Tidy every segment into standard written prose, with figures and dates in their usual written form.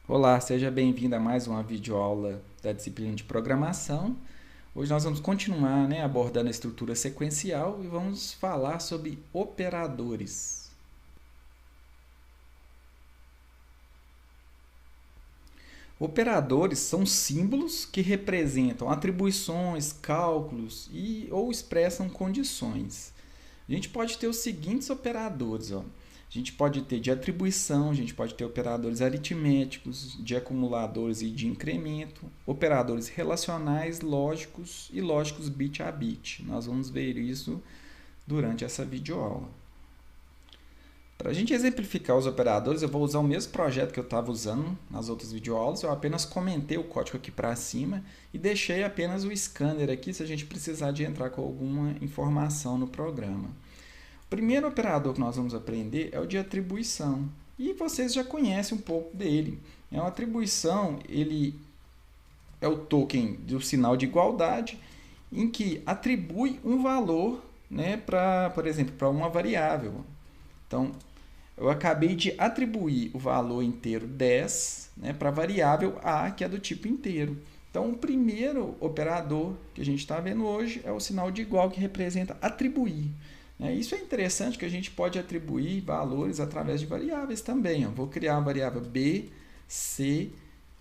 Olá, seja bem-vindo a mais uma videoaula da disciplina de programação. Hoje nós vamos continuar, abordando a estrutura sequencial e vamos falar sobre operadores. Operadores são símbolos que representam atribuições, cálculos ou expressam condições. A gente pode ter os seguintes operadores, ó. A gente pode ter de atribuição, a gente pode ter operadores aritméticos, de acumuladores e de incremento, operadores relacionais, lógicos e lógicos bit a bit. Nós vamos ver isso durante essa videoaula. Para a gente exemplificar os operadores, eu vou usar o mesmo projeto que eu estava usando nas outras videoaulas. Eu apenas comentei o código aqui para cima e deixei apenas o scanner aqui se a gente precisar de entrar com alguma informação no programa. O primeiro operador que nós vamos aprender é o de atribuição. E vocês já conhecem um pouco dele. É uma atribuição, ele é o token do sinal de igualdade, em que atribui um valor, por exemplo, para uma variável. Então, eu acabei de atribuir o valor inteiro 10 para a variável a, que é do tipo inteiro. Então, o primeiro operador que a gente está vendo hoje é o sinal de igual, que representa atribuir. Isso é interessante, que a gente pode atribuir valores através de variáveis também. Vou criar uma variável b, c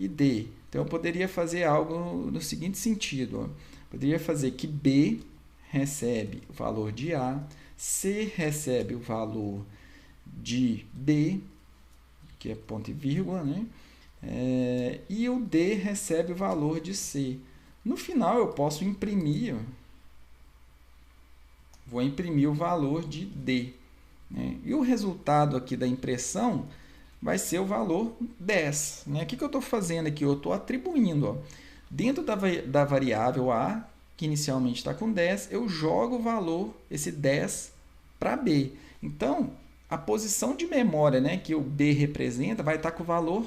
e d. Então, eu poderia fazer algo no seguinte sentido. Poderia fazer que b recebe o valor de a, c recebe o valor de b, que é ponto e vírgula, e o d recebe o valor de c. No final, eu posso imprimir, vou imprimir o valor de d. E o resultado aqui da impressão vai ser o valor 10. O que eu estou fazendo aqui? Eu estou atribuindo. Dentro da variável a, que inicialmente está com 10, eu jogo o valor, esse 10, para b. Então, a posição de memória que o b representa vai estar com o valor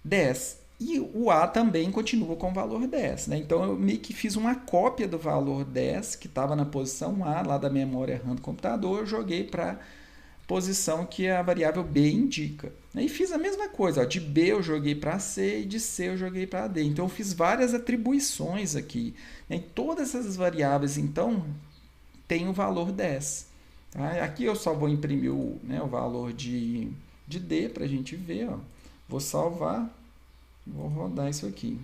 10. E o a também continua com o valor 10. Então, eu meio que fiz uma cópia do valor 10, que estava na posição a, lá da memória RAM do computador, eu joguei para a posição que a variável b indica. E fiz a mesma coisa. De b eu joguei para c e de c eu joguei para d. Então, eu fiz várias atribuições aqui. Em todas essas variáveis, então, tem o valor 10. Aqui eu só vou imprimir o valor de d para a gente ver. Vou salvar, vou rodar isso aqui.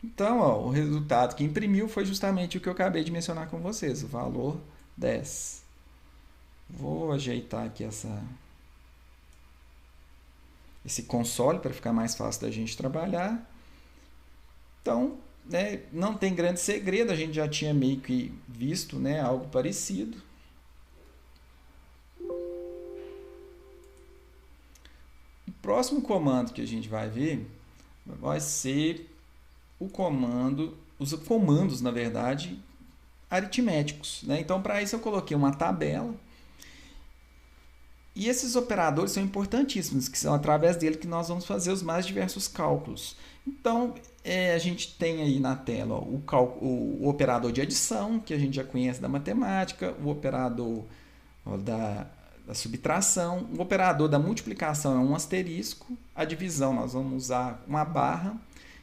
Então, o resultado que imprimiu foi justamente o que eu acabei de mencionar com vocês, o valor 10. Vou ajeitar aqui esse console para ficar mais fácil da gente trabalhar. Então, não tem grande segredo, a gente já tinha meio que visto algo parecido. O próximo comando que a gente vai ver vai ser os comandos, na verdade, aritméticos. Então, para isso eu coloquei uma tabela. E esses operadores são importantíssimos, que são através dele que nós vamos fazer os mais diversos cálculos. Então, a gente tem aí na tela o operador de adição, que a gente já conhece da matemática, o operador da subtração, o operador da multiplicação é um asterisco, a divisão nós vamos usar uma barra,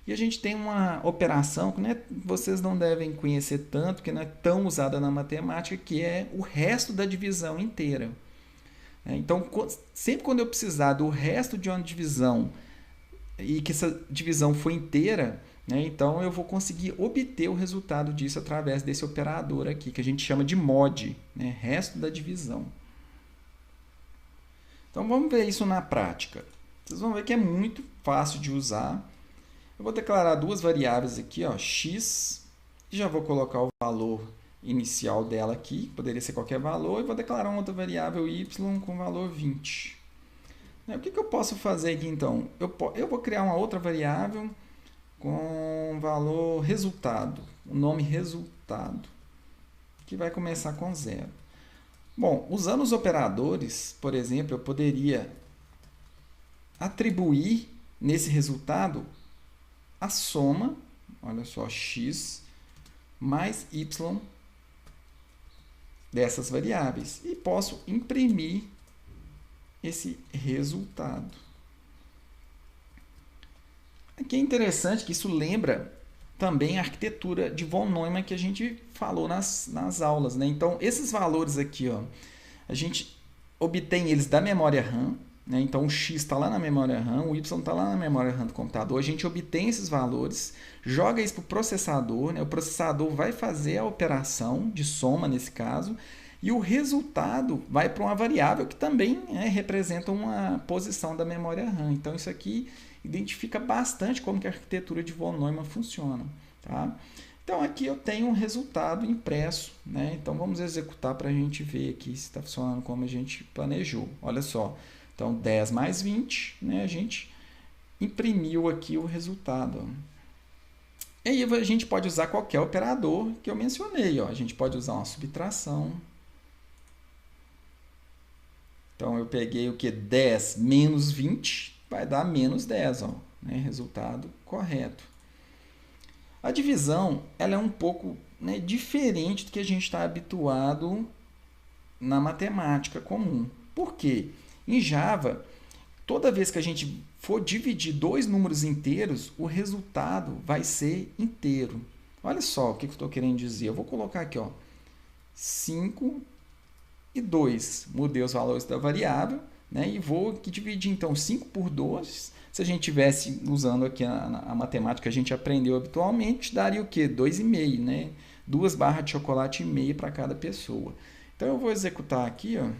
e a gente tem uma operação que vocês não devem conhecer tanto, que não é tão usada na matemática, que é o resto da divisão inteira. Então, sempre quando eu precisar do resto de uma divisão e que essa divisão for inteira, então eu vou conseguir obter o resultado disso através desse operador aqui, que a gente chama de mod, resto da divisão. Então, vamos ver isso na prática. Vocês vão ver que é muito fácil de usar. Eu vou declarar duas variáveis aqui, x, e já vou colocar o valor inicial dela aqui, poderia ser qualquer valor, e vou declarar uma outra variável y com valor 20. O que eu posso fazer aqui então? Eu vou criar uma outra variável com valor resultado, o nome resultado, que vai começar com 0. Bom, usando os operadores, por exemplo, eu poderia atribuir nesse resultado a soma, olha só, x mais y dessas variáveis. E posso imprimir esse resultado. Aqui é interessante que isso lembra também a arquitetura de von Neumann que a gente falou nas aulas, né? Então, esses valores aqui, ó, a gente obtém eles da memória RAM, né? Então, o X está lá na memória RAM, o Y está lá na memória RAM do computador. A gente obtém esses valores, joga isso para o processador, né? O processador vai fazer a operação de soma, nesse caso, e o resultado vai para uma variável que também representa uma posição da memória RAM. Então, isso aqui identifica bastante como que a arquitetura de von Neumann funciona. Tá? Então, aqui eu tenho um resultado impresso. Né? Então, vamos executar para a gente ver aqui se está funcionando como a gente planejou. Olha só. Então, 10 mais 20, né? A gente imprimiu aqui o resultado. E aí a gente pode usar qualquer operador que eu mencionei. Ó. A gente pode usar uma subtração. Então, eu peguei o que? 10 menos 20 vai dar menos 10. Ó, né? Resultado correto. A divisão ela é um pouco diferente do que a gente está habituado na matemática comum. Por quê? Em Java, toda vez que a gente for dividir dois números inteiros, o resultado vai ser inteiro. Olha só o que eu estou querendo dizer. Eu vou colocar aqui, ó, 5 e 2. Mudei os valores da variável, né, e vou dividir, então, 5 por 2. Se a gente estivesse usando aqui a matemática que a gente aprendeu habitualmente, daria o quê? 2,5, né? 2 barras de chocolate e meia para cada pessoa. Então, eu vou executar aqui, ó.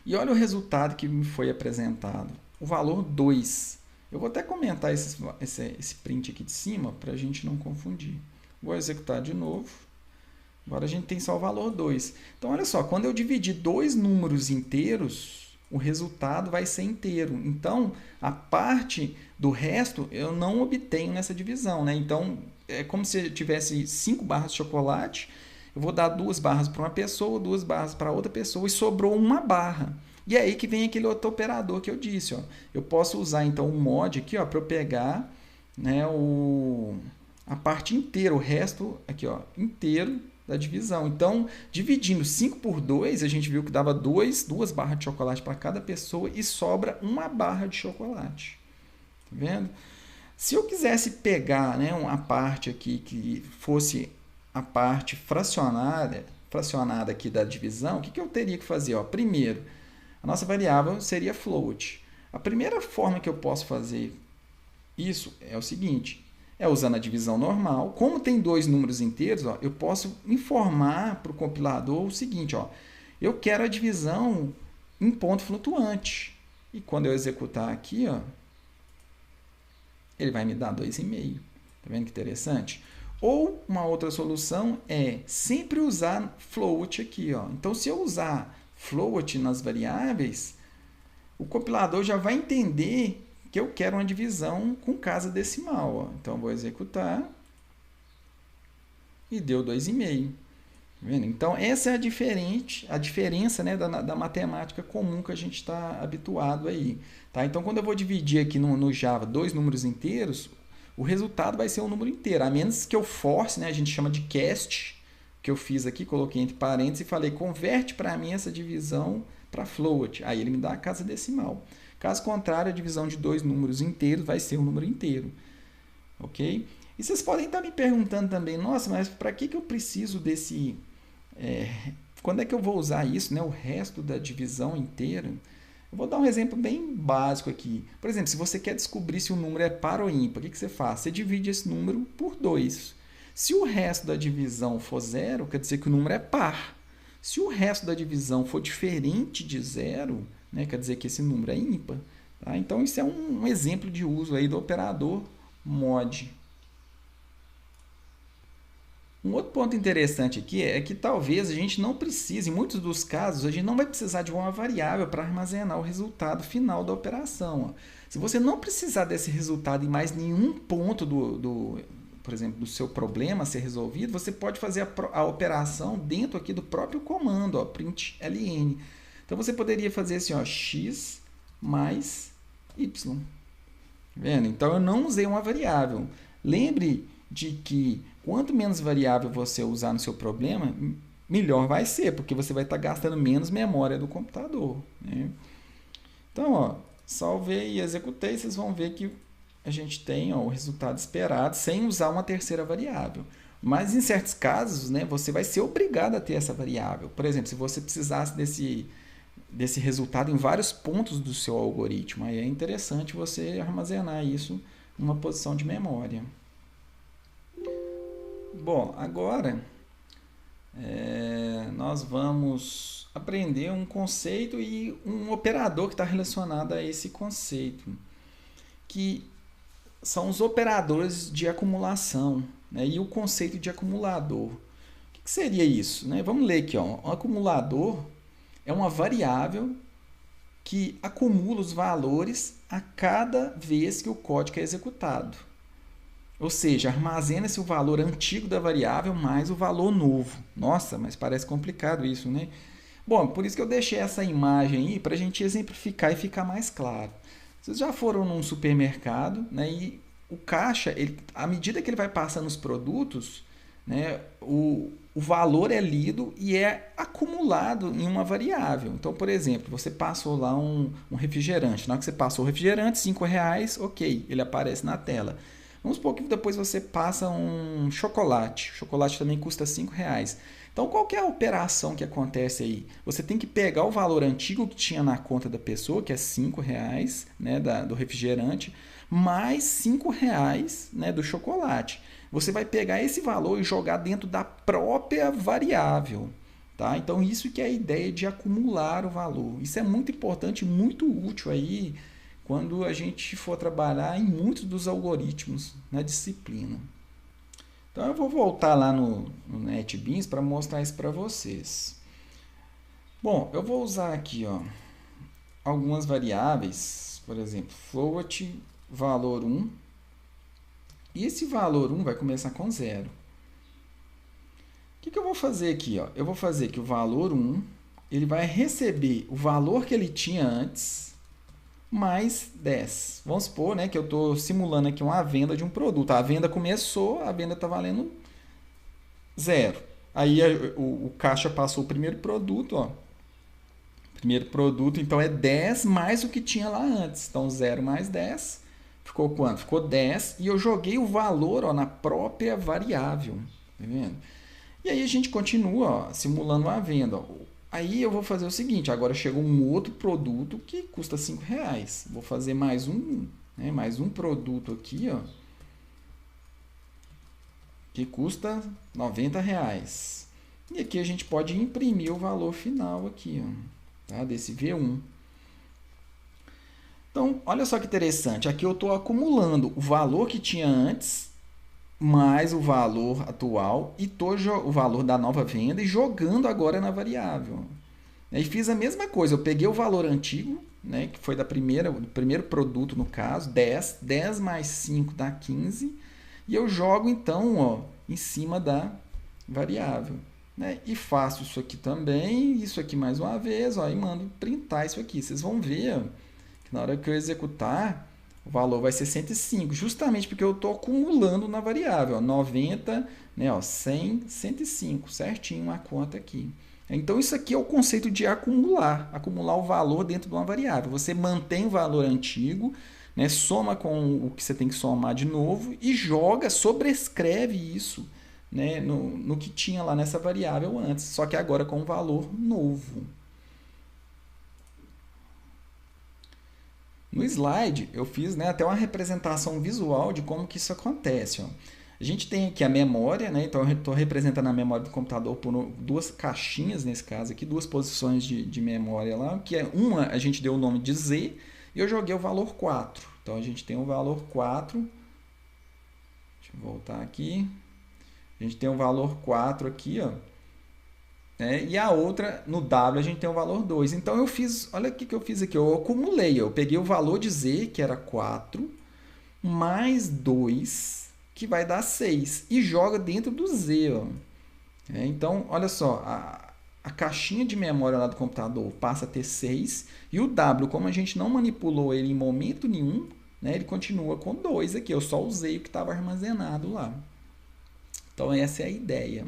E olha o resultado que me foi apresentado. O valor 2. Eu vou até comentar esse print aqui de cima para a gente não confundir. Vou executar de novo. Agora a gente tem só o valor 2. Então, olha só. Quando eu dividir dois números inteiros, o resultado vai ser inteiro. Então, a parte do resto eu não obtenho nessa divisão. Né? Então, é como se eu tivesse 5 barras de chocolate. Eu vou dar 2 barras para uma pessoa, 2 barras para outra pessoa e sobrou uma barra. E é aí que vem aquele outro operador que eu disse. Ó. Eu posso usar então o mod aqui para eu pegar, né, a parte inteira, o resto aqui, ó, inteiro da divisão. Então, dividindo 5 por 2, a gente viu que dava 2 barras de chocolate para cada pessoa e sobra uma barra de chocolate. Tá vendo? Se eu quisesse pegar, né, uma parte aqui que fosse a parte fracionada aqui da divisão, o que eu teria que fazer? Ó, primeiro, a nossa variável seria float. A primeira forma que eu posso fazer isso é o seguinte, é usando a divisão normal. Como tem dois números inteiros, ó, eu posso informar para o compilador o seguinte, ó, eu quero a divisão em ponto flutuante. E quando eu executar aqui, ó, ele vai me dar 2,5. Tá vendo que interessante? Ou uma outra solução é sempre usar float aqui. Ó. Então, se eu usar float nas variáveis, o compilador já vai entender que eu quero uma divisão com casa decimal. Ó. Então, vou executar e deu 2,5. Tá vendo? Então, essa é a diferença, né, da matemática comum que a gente está habituado aí. Tá? Então, quando eu vou dividir aqui no Java dois números inteiros, o resultado vai ser um número inteiro, a menos que eu force, né, a gente chama de cast, que eu fiz aqui, coloquei entre parênteses e falei, converte para mim essa divisão para float. Aí ele me dá a casa decimal. Caso contrário, a divisão de dois números inteiros vai ser um número inteiro. Ok? E vocês podem estar me perguntando também, nossa, mas para que eu preciso desse... quando é que eu vou usar isso, né, o resto da divisão inteira? Eu vou dar um exemplo bem básico aqui. Por exemplo, se você quer descobrir se o número é par ou ímpar, o que você faz? Você divide esse número por 2. Se o resto da divisão for 0, quer dizer que o número é par. Se o resto da divisão for diferente de 0, né, quer dizer que esse número é ímpar. Tá? Então, isso é um exemplo de uso aí do operador mod. Um outro ponto interessante aqui é que talvez a gente não precise, em muitos dos casos, a gente não vai precisar de uma variável para armazenar o resultado final da operação. Ó. Se você não precisar desse resultado em mais nenhum ponto por exemplo, do seu problema ser resolvido, você pode fazer a operação dentro aqui do próprio comando, ó, println. Então, você poderia fazer assim, ó, x mais y. Tá vendo? Então, eu não usei uma variável. Lembre de que quanto menos variável você usar no seu problema, melhor vai ser, porque você vai estar gastando menos memória do computador. Né? Então, ó, salvei e executei, vocês vão ver que a gente tem ó, o resultado esperado sem usar uma terceira variável. Mas em certos casos, né, você vai ser obrigado a ter essa variável. Por exemplo, se você precisasse desse resultado em vários pontos do seu algoritmo, aí é interessante você armazenar isso numa posição de memória. Bom, agora nós vamos aprender um conceito e um operador que está relacionado a esse conceito, que são os operadores de acumulação, né? E o conceito de acumulador. O que seria isso? Né? Vamos ler aqui. Ó. Um acumulador é uma variável que acumula os valores a cada vez que o código é executado. Ou seja, armazena-se o valor antigo da variável mais o valor novo. Nossa, mas parece complicado isso, né? Bom, por isso que eu deixei essa imagem aí para a gente exemplificar e ficar mais claro. Vocês já foram num supermercado, né, e o caixa, à medida que ele vai passando os produtos, né, o valor é lido e é acumulado em uma variável. Então, por exemplo, você passou lá um refrigerante. Na hora que você passou o refrigerante, R$5, ok, ele aparece na tela. Vamos supor que depois você passa um chocolate. O chocolate também custa R$5. Então, qual que é a operação que acontece aí? Você tem que pegar o valor antigo que tinha na conta da pessoa, que é R$5, né, do refrigerante, mais R$5, né, do chocolate. Você vai pegar esse valor e jogar dentro da própria variável. Tá? Então, isso que é a ideia de acumular o valor. Isso é muito importante, muito útil aí quando a gente for trabalhar em muitos dos algoritmos na disciplina. Então, eu vou voltar lá no NetBeans para mostrar isso para vocês. Bom, eu vou usar aqui ó, algumas variáveis, por exemplo, float valor 1, e esse valor 1 vai começar com 0. O que eu vou fazer aqui? Ó? Eu vou fazer que o valor 1 ele vai receber o valor que ele tinha antes, mais 10. Vamos supor, né, que eu estou simulando aqui uma venda de um produto. A venda começou, a venda está valendo 0. Aí o caixa passou o primeiro produto. Ó. Primeiro produto, então, é 10 mais o que tinha lá antes. Então, 0 mais 10, ficou quanto? Ficou 10. E eu joguei o valor ó, na própria variável. Tá vendo? E aí a gente continua ó, simulando a venda. Ó. Aí eu vou fazer o seguinte, agora chegou um outro produto que custa R$5. Vou fazer mais um, né, mais um produto aqui, ó, que custa R$90. E aqui a gente pode imprimir o valor final aqui, ó, tá, desse V1. Então, olha só que interessante, aqui eu estou acumulando o valor que tinha antes mais o valor atual e o valor da nova venda e jogando agora na variável. E fiz a mesma coisa, eu peguei o valor antigo, né, que foi do primeiro produto no caso, 10, 10 mais 5 dá 15, e eu jogo então ó, em cima da variável. Né, e faço isso aqui também, isso aqui mais uma vez, ó, e mando printar isso aqui. Vocês vão ver ó, que na hora que eu executar, o valor vai ser 105, justamente porque eu estou acumulando na variável. Ó, 90, né, ó, 100, 105, certinho a conta aqui. Então, isso aqui é o conceito de acumular o valor dentro de uma variável. Você mantém o valor antigo, né, soma com o que você tem que somar de novo e joga, sobrescreve isso né, no que tinha lá nessa variável antes, só que agora com um valor novo. No slide, eu fiz né, até uma representação visual de como que isso acontece. Ó. A gente tem aqui a memória, né, então eu estou representando a memória do computador por duas caixinhas, nesse caso aqui, duas posições de memória lá, que é uma a gente deu o nome de Z e eu joguei o valor 4. Então, a gente tem o valor 4, deixa eu voltar aqui, a gente tem o valor 4 aqui, ó. E a outra, no W, a gente tem o valor 2. Então, eu fiz, olha o que eu fiz aqui, eu acumulei, eu peguei o valor de Z, que era 4, mais 2, que vai dar 6, e joga dentro do Z. Ó. Então, olha só, a caixinha de memória lá do computador passa a ter 6, e o W, como a gente não manipulou ele em momento nenhum, né, ele continua com 2 aqui, eu só usei o que estava armazenado lá. Então, essa é a ideia.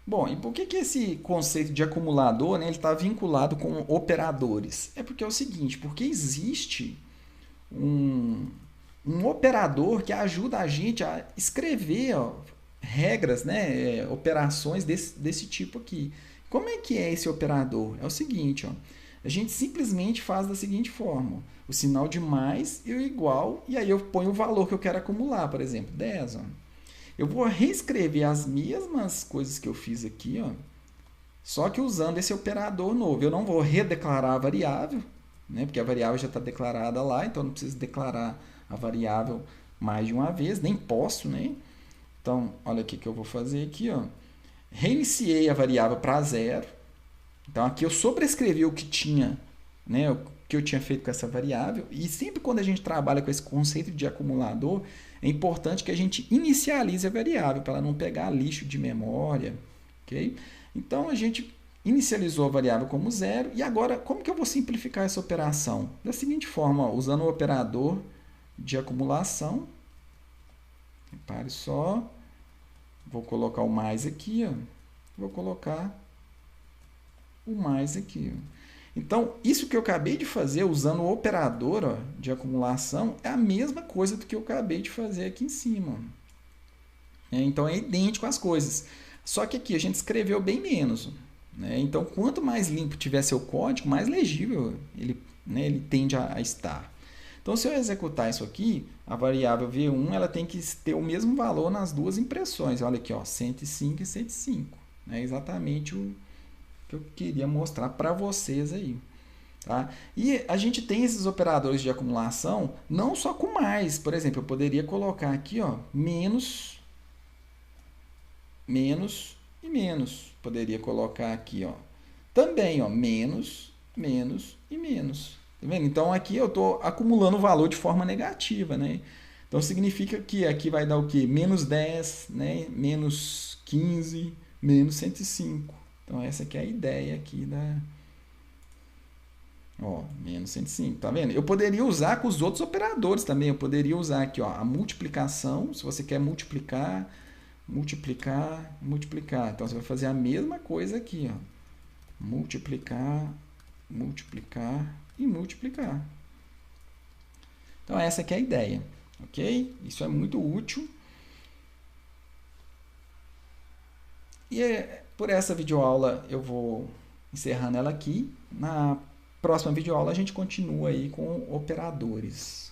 Bom, e por que que esse conceito de acumulador, né, ele está vinculado com operadores? É porque é o seguinte, porque existe um, um operador que ajuda a gente a escrever, ó, regras, né, operações desse tipo aqui. Como é que é esse operador? É o seguinte, ó, a gente simplesmente faz da seguinte forma: o sinal de mais e o igual, e aí eu ponho o valor que eu quero acumular, por exemplo, 10. Ó. Eu vou reescrever as mesmas coisas que eu fiz aqui, ó, só que usando esse operador novo. Eu não vou redeclarar a variável, né, porque a variável já está declarada lá, então eu não preciso declarar a variável mais de uma vez, nem posso, né? Então, olha o que eu vou fazer aqui, ó. Reiniciei a variável para zero. Então, aqui eu sobrescrevi o que tinha, né, o que eu tinha feito com essa variável. E sempre quando a gente trabalha com esse conceito de acumulador, é importante que a gente inicialize a variável para ela não pegar lixo de memória, ok? Então, a gente inicializou a variável como zero. E agora, como que eu vou simplificar essa operação? Da seguinte forma, ó, usando o operador de acumulação. Repare só. Vou colocar o mais aqui, ó. Vou colocar o mais aqui. Ó. Então, isso que eu acabei de fazer usando o operador, ó, de acumulação é a mesma coisa do que eu acabei de fazer aqui em cima. Então, é idêntico às coisas. Só que aqui a gente escreveu bem menos. Né? Então, quanto mais limpo tiver seu código, mais legível ele, né, ele tende a estar. Então, se eu executar isso aqui, a variável V1 ela tem que ter o mesmo valor nas duas impressões. Olha aqui, ó, 105 e 105. É exatamente o que eu queria mostrar para vocês aí. Tá? E a gente tem esses operadores de acumulação não só com mais. Por exemplo, eu poderia colocar aqui, ó, menos, menos e menos. Poderia colocar aqui, ó, também, ó, menos, menos e menos. Tá vendo? Então aqui eu estou acumulando valor de forma negativa, né? Então significa que aqui vai dar o quê? Menos 10, né? Menos 15, menos 105. Então essa aqui é a ideia aqui da... Ó, menos 105, tá vendo? Eu poderia usar com os outros operadores também. Eu poderia usar aqui, ó, a multiplicação. Se você quer multiplicar, multiplicar, multiplicar. Então você vai fazer a mesma coisa aqui, ó. Multiplicar, multiplicar e multiplicar. Então essa aqui é a ideia, ok? Isso é muito útil. E por essa videoaula eu vou encerrando ela aqui. Na próxima videoaula a gente continua aí com operadores.